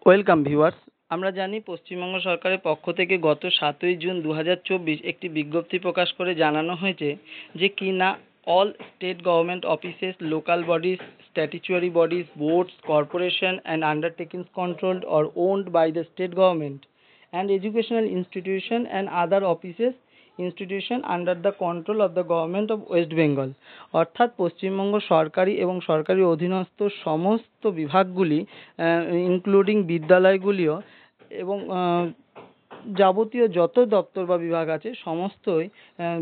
Welcome viewers. আমরা জানি পশ্চিমবঙ্গ সরকারের পক্ষ থেকে গত 7ই জুন 2024 একটি বিজ্ঞপ্তি প্রকাশ করে জানানো হয়েছে যে কিনা all state government offices, local bodies, statutory bodies, boards, corporation and undertakings controlled or owned by the state government and educational institution and other offices institution under the control of the government of West Bengal, অর্থাৎ পশ্চিমবঙ্গ সরকারি এবং সরকারি অধীনস্থ সমস্ত বিভাগগুলি including বিদ্যালয়গুলিও এবং যাবতীয় যত দপ্তর বা বিভাগ আছে সমস্তই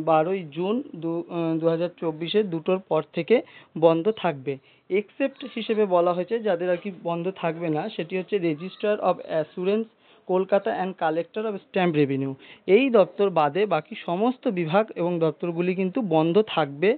12ই জুন 2024 দুটোর পর থেকে বন্ধ থাকবে। এক্সেপ্ট হিসেবে বলা হয়েছে যাদের আর কি বন্ধ থাকবে না সেটি হচ্ছে registrar of assurance Kolkata and collector of stamp revenue. এই দপ্তর বাদে বাকি সমস্ত বিভাগ এবং দপ্তরগুলি কিন্তু বন্ধ থাকবে।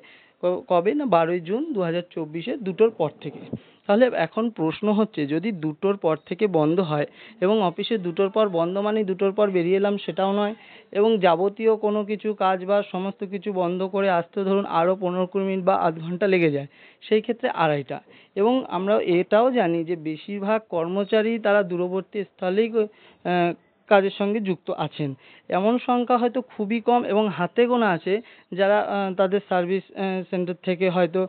কবে না 12ই জুন 2024 দুটোর পর থেকে। তাহলে এখন প্রশ্ন হচ্ছে যদি দুটোর পর থেকে বন্ধ হয় এবং অফিসে দুটোর পর বন্ধ মানে দুটোর পর বেরিয়ে এলাম সেটাও নয়, এবং যাবতীয় কোনো কিছু কাজ বা সমস্ত কিছু বন্ধ করে আসতে ধরুন আরও 15-20 মিনিট বা আধ ঘন্টা লেগে যায়, সেই ক্ষেত্রে আড়াইটা। এবং আমরা এটাও জানি যে বেশিরভাগ কর্মচারী তারা দূরবর্তী স্থলেই কাজের সঙ্গে যুক্ত আছেন। এমন সংখ্যা হয়তো খুবই কম এবং হাতে গোনা আছে যারা তাদের সার্ভিস সেন্টার থেকে হয়তো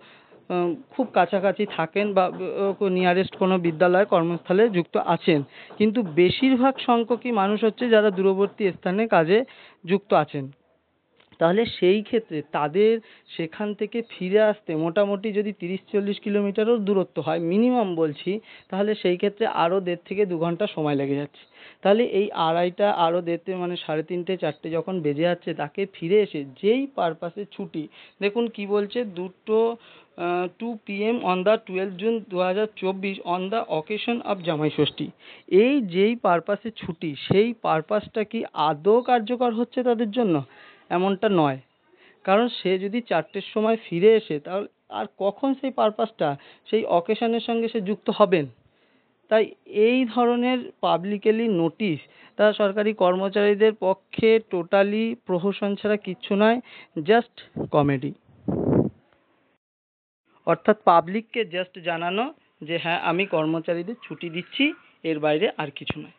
খুব কাছাকাছি থাকেন বা নিয়ারেস্ট কোনো বিদ্যালয় কর্মস্থলে যুক্ত আছেন, কিন্তু বেশিরভাগ সংখ্যকই মানুষ হচ্ছে যারা দূরবর্তী স্থানে কাজে যুক্ত আছেন। তাহলে সেই ক্ষেত্রে তাদের সেখান থেকে ফিরে আসতে মোটামুটি যদি 30-40 কিলোমিটারও দূরত্ব হয় মিনিমাম বলছি, তাহলে সেই ক্ষেত্রে আরও 1.5 থেকে 2 ঘন্টা সময় লেগে যাচ্ছে। তাহলে এই আড়াইটা আরও 1.5 মানে 3:30-4টে যখন বেজে যাচ্ছে তাকে ফিরে এসে যেই পারপাসে ছুটি, দেখুন কি বলছে, 2 PM on the 12 June 2024 on the occasion of জামাই ষষ্ঠী। এই যেই পারপাসে ছুটি সেই পারপাসটা কি আদৌ কার্যকর হচ্ছে তাদের জন্য? এমনটা নয়, কারণ সে যদি 4টের সময় ফিরে এসে তাহলে আর কখন সেই পারপাসটা সেই অকেশনের সঙ্গে সে যুক্ত হবেন? তাই এই ধরনের পাবলিকলি নোটিশ তা সরকারি কর্মচারীদের পক্ষে টোটালি প্রহসন ছাড়া কিচ্ছু নয়, জাস্ট কমেডি। অর্থাৎ পাবলিককে জাস্ট জানানো যে হ্যাঁ আমি কর্মচারীদের ছুটি দিচ্ছি, এর বাইরে আর কিছু নয়।